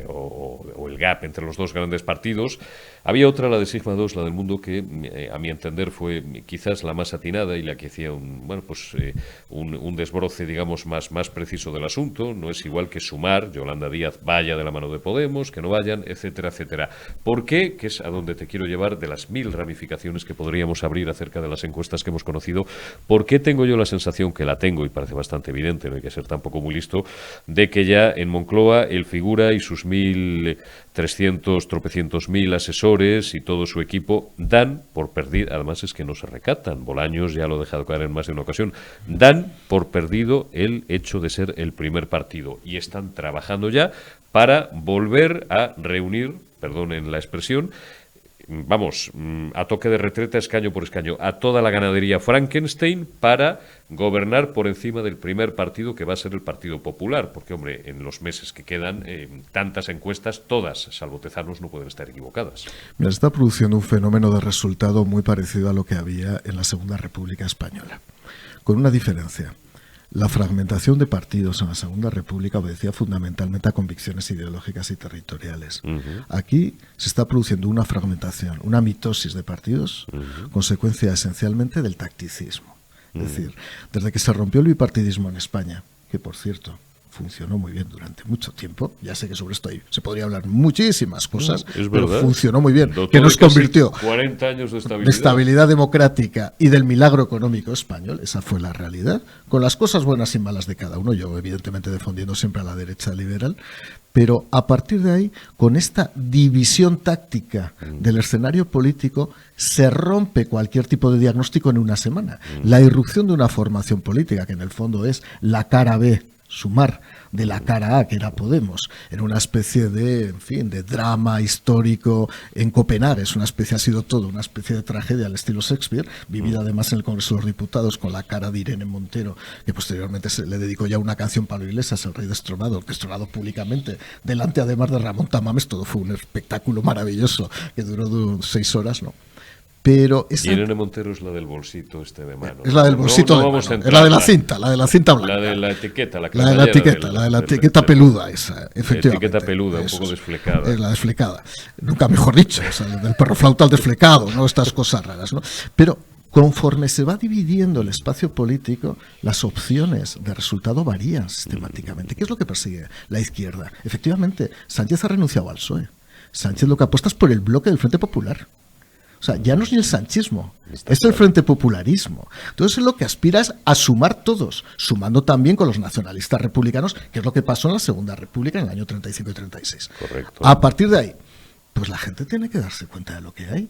o el gap entre los dos grandes partidos. Había otra, la de Sigma 2, la del Mundo, que a mi entender fue quizás la más atinada y la que hacía un desbroce, digamos, más preciso del asunto. No es igual que Sumar, Yolanda Díaz vaya de la mano de Podemos, que no vayan, etcétera, etcétera. ¿Por qué? Que es a donde te quiero llevar, de las 1000 ramificaciones que podríamos abrir acerca de las encuestas que hemos conocido. ¿Por qué tengo yo la sensación, que la tengo y parece bastante evidente, no hay que ser tampoco muy listo, de que ya en Moncloa el figura y sus 1.300, tropecientos mil asesores y todo su equipo dan por perdido, además es que no se recatan, Bolaños ya lo ha dejado caer en más de una ocasión, dan por perdido el hecho de ser el primer partido y están trabajando ya para volver a reunir, perdonen la expresión, vamos, a toque de retreta, escaño por escaño, a toda la ganadería Frankenstein para gobernar por encima del primer partido, que va a ser el Partido Popular, porque, hombre, en los meses que quedan, tantas encuestas, todas, salvo Tezanos, no pueden estar equivocadas. Mira, se está produciendo un fenómeno de resultado muy parecido a lo que había en la Segunda República Española, con una diferencia. La fragmentación de partidos en la Segunda República obedecía fundamentalmente a convicciones ideológicas y territoriales. Aquí se está produciendo una fragmentación, una mitosis de partidos, consecuencia esencialmente del tacticismo. Es decir, desde que se rompió el bipartidismo en España, que por cierto funcionó muy bien durante mucho tiempo, ya sé que sobre esto se podría hablar muchísimas cosas, pero funcionó muy bien, que nos convirtió 40 años de estabilidad democrática y del milagro económico español, esa fue la realidad, con las cosas buenas y malas de cada uno, yo evidentemente defendiendo siempre a la derecha liberal, pero a partir de ahí, con esta división táctica del escenario político, se rompe cualquier tipo de diagnóstico en una semana. La irrupción de una formación política, que en el fondo es la cara B, Sumar, de la cara A, que era Podemos, en una especie de drama histórico en Copenhague, es una especie, ha sido todo una especie de tragedia al estilo Shakespeare, vivida además en el Congreso de los Diputados con la cara de Irene Montero, que posteriormente se le dedicó ya una canción Pablo Iglesias, El Rey Destronado, públicamente, delante además de Ramón Tamames. Todo fue un espectáculo maravilloso que duró 6 horas, ¿no? Pero Irene Montero es la del bolsito de mano. Es la del bolsito de mano. Es la de la cinta blanca. La de la etiqueta, la de la etiqueta peluda esa, efectivamente. La etiqueta peluda, un poco desflecada. Es la desflecada. Nunca mejor dicho, o sea, del perro flauta al desflecado, ¿no? Estas cosas raras, ¿no? Pero conforme se va dividiendo el espacio político, las opciones de resultado varían sistemáticamente. ¿Qué es lo que persigue la izquierda? Efectivamente, Sánchez ha renunciado al PSOE. Sánchez lo que apuesta es por el bloque del Frente Popular. O sea, ya no es ni el sanchismo, es el Frente Popularismo. Entonces lo que aspira es a sumar todos, sumando también con los nacionalistas republicanos, que es lo que pasó en la Segunda República en el año 35 y 36. Correcto. A partir de ahí, pues la gente tiene que darse cuenta de lo que hay.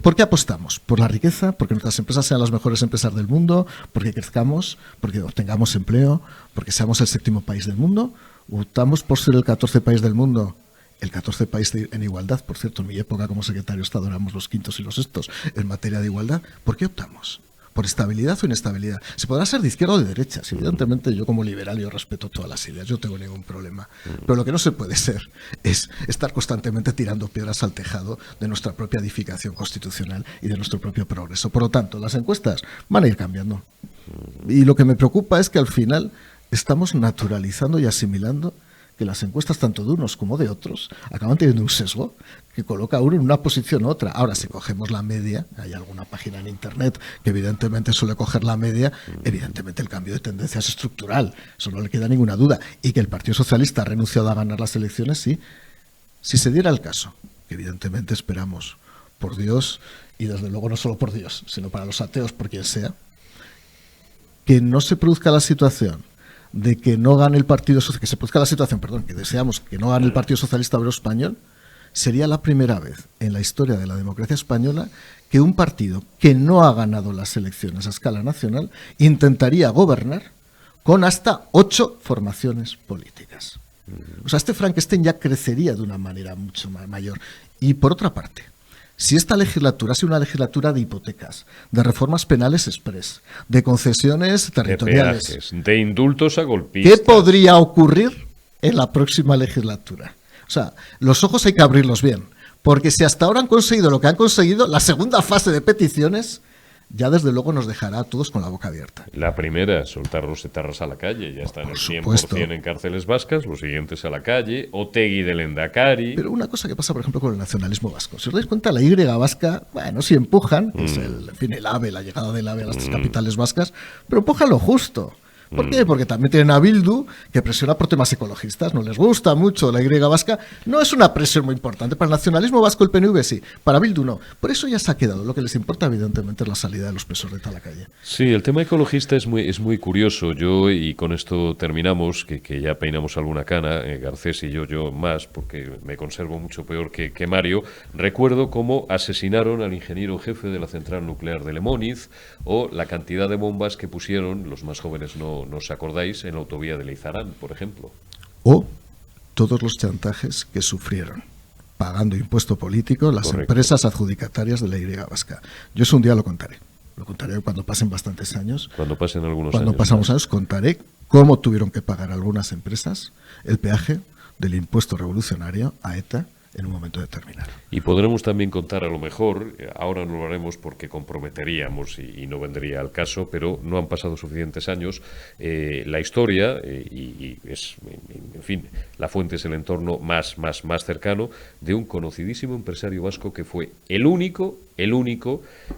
¿Por qué apostamos? ¿Por la riqueza? ¿Porque nuestras empresas sean las mejores empresas del mundo? ¿Porque crezcamos? ¿Porque obtengamos empleo? ¿Porque seamos el 7º país del mundo? ¿Optamos por ser el 14 país del mundo? El 14 país en igualdad, por cierto, en mi época como secretario de Estado éramos los 5º y los 6º en materia de igualdad. ¿Por qué optamos? ¿Por estabilidad o inestabilidad? Se podrá ser de izquierda o de derecha. Evidentemente yo como liberal yo respeto todas las ideas, yo no tengo ningún problema. Pero lo que no se puede ser es estar constantemente tirando piedras al tejado de nuestra propia edificación constitucional y de nuestro propio progreso. Por lo tanto, las encuestas van a ir cambiando. Y lo que me preocupa es que al final estamos naturalizando y asimilando que las encuestas tanto de unos como de otros acaban teniendo un sesgo que coloca a uno en una posición u otra. Ahora, si cogemos la media, hay alguna página en Internet que evidentemente suele coger la media, evidentemente el cambio de tendencia es estructural, eso no le queda ninguna duda. Y que el Partido Socialista ha renunciado a ganar las elecciones, sí. Si se diera el caso, que evidentemente esperamos, por Dios, y desde luego no solo por Dios, sino para los ateos, por quien sea, que no se produzca la situación de que no gane el Partido Socialista, que se produzca la situación, perdón, que deseamos que no gane el Partido Socialista Obrero Español, sería la primera vez en la historia de la democracia española que un partido que no ha ganado las elecciones a escala nacional intentaría gobernar con hasta 8 formaciones políticas. O sea, este Frankenstein ya crecería de una manera mucho mayor. Y por otra parte, si esta legislatura ha sido una legislatura de hipotecas, de reformas penales express, de concesiones territoriales, de peajes, de indultos a golpistas, ¿qué podría ocurrir en la próxima legislatura? O sea, los ojos hay que abrirlos bien, porque si hasta ahora han conseguido lo que han conseguido, la segunda fase de peticiones ya desde luego nos dejará a todos con la boca abierta. La primera, soltar los etarras a la calle, ya están el 100% supuesto. en cárceles vascas, los siguientes a la calle, Otegi del Endacari. Pero una cosa que pasa, por ejemplo, con el nacionalismo vasco. Si os dais cuenta, la Y vasca, bueno, sí empujan, es el AVE, la llegada del AVE a las tres capitales vascas, pero empujan lo justo. ¿Por qué? Porque también tienen a Bildu, que presiona por temas ecologistas. No les gusta mucho la Y vasca. No es una presión muy importante. Para el nacionalismo vasco, el PNV sí. Para Bildu no. Por eso ya se ha quedado. Lo que les importa, evidentemente, es la salida de los presos de ETA a la calle. Sí, el tema ecologista es muy curioso. Yo, y con esto terminamos, que ya peinamos alguna cana, Garcés y yo más, porque me conservo mucho peor que Mario, recuerdo cómo asesinaron al ingeniero jefe de la central nuclear de Lemóniz, o la cantidad de bombas que pusieron, los más jóvenes no os acordáis, en la autovía de Leizarán, por ejemplo. O todos los chantajes que sufrieron, pagando impuesto político, las Correcto. empresas adjudicatarias de la Y vasca. Yo eso un día lo contaré. Lo contaré cuando pasen bastantes años. Cuando pasen algunos Cuando años. pasamos años, contaré cómo tuvieron que pagar algunas empresas el peaje del impuesto revolucionario a ETA en un momento determinado. Y podremos también contar, a lo mejor, ahora no lo haremos porque comprometeríamos y no vendría al caso, pero no han pasado suficientes años, la historia, y es, en fin, la fuente es el entorno más cercano de un conocidísimo empresario vasco que fue el único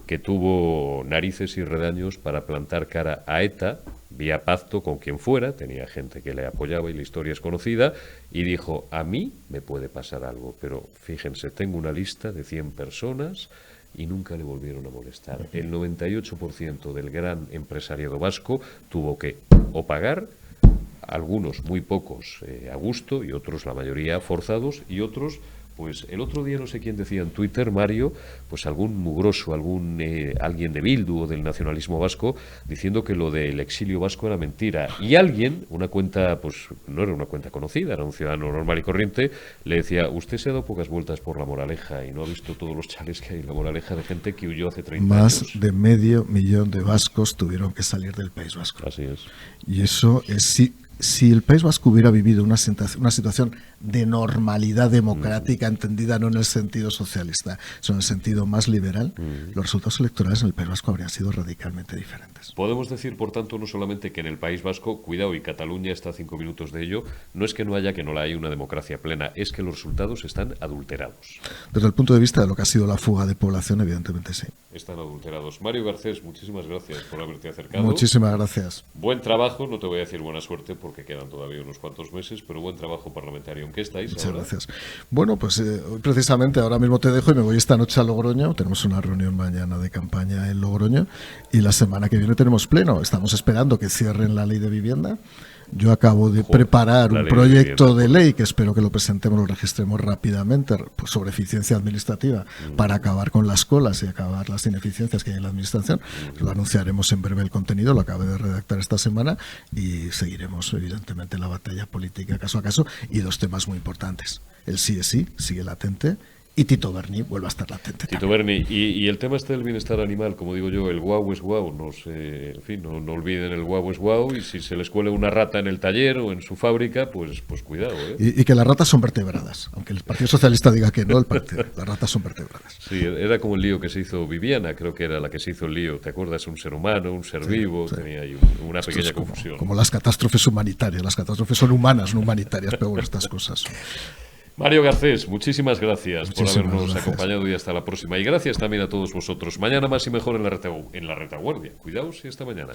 que tuvo narices y redaños para plantar cara a ETA, vía pacto con quien fuera, tenía gente que le apoyaba y la historia es conocida, y dijo, a mí me puede pasar algo, pero fíjense, tengo una lista de 100 personas y nunca le volvieron a molestar. El 98% del gran empresariado vasco tuvo que o pagar, algunos muy pocos a gusto y otros, la mayoría, forzados, y otros... Pues el otro día no sé quién decía en Twitter, Mario, pues algún mugroso, alguien de Bildu o del nacionalismo vasco, diciendo que lo del exilio vasco era mentira. Y alguien, una cuenta, pues no era una cuenta conocida, era un ciudadano normal y corriente, le decía, usted se ha dado pocas vueltas por La Moraleja y no ha visto todos los chales que hay en La Moraleja de gente que huyó hace 30 años. Más de 500.000 de vascos tuvieron que salir del País Vasco. Así es. Y eso es... Si el País Vasco hubiera vivido una situación de normalidad democrática, entendida no en el sentido socialista, sino en el sentido más liberal, los resultados electorales en el País Vasco habrían sido radicalmente diferentes. Podemos decir, por tanto, no solamente que en el País Vasco, cuidado, y Cataluña está a 5 minutos de ello, no es que no haya, que no la hay una democracia plena, es que los resultados están adulterados. Desde el punto de vista de lo que ha sido la fuga de población, evidentemente sí. Están adulterados. Mario Garcés, muchísimas gracias por haberte acercado. Muchísimas gracias. Buen trabajo, no te voy a decir buena suerte porque quedan todavía unos cuantos meses, pero buen trabajo parlamentario. ¿En qué estáis Muchas ahora? gracias. Bueno, pues hoy precisamente ahora mismo te dejo y me voy esta noche a Logroño. Tenemos una reunión mañana de campaña en Logroño y la semana que viene tenemos pleno. Estamos esperando que cierren la ley de vivienda. Yo acabo de preparar un proyecto de ley que espero que lo presentemos, lo registremos rápidamente, pues sobre eficiencia administrativa para acabar con las colas y acabar las ineficiencias que hay en la administración. Lo anunciaremos en breve el contenido, lo acabo de redactar esta semana y seguiremos evidentemente la batalla política caso a caso y dos temas muy importantes. El sí es sí, sigue latente, Y Tito Berni vuelve a estar latente. Tito Berni, y el tema este del bienestar animal, como digo yo, el guau es guau, en fin, no olviden el guau es guau, y si se les cuele una rata en el taller o en su fábrica, pues cuidado, ¿eh? Y que las ratas son vertebradas, aunque el Partido Socialista diga que no, las ratas son vertebradas. Sí, era como el lío que se hizo Viviana, creo que era la que se hizo el lío, ¿te acuerdas? Un ser humano, un ser vivo, sí. tenía ahí una pequeña confusión. Como las catástrofes humanitarias, las catástrofes son humanas, no humanitarias, pero bueno, estas cosas son... Mario Garcés, muchísimas gracias por habernos gracias. acompañado y hasta la próxima. Y gracias también a todos vosotros. Mañana más y mejor en la retaguardia. Cuidaos y hasta mañana.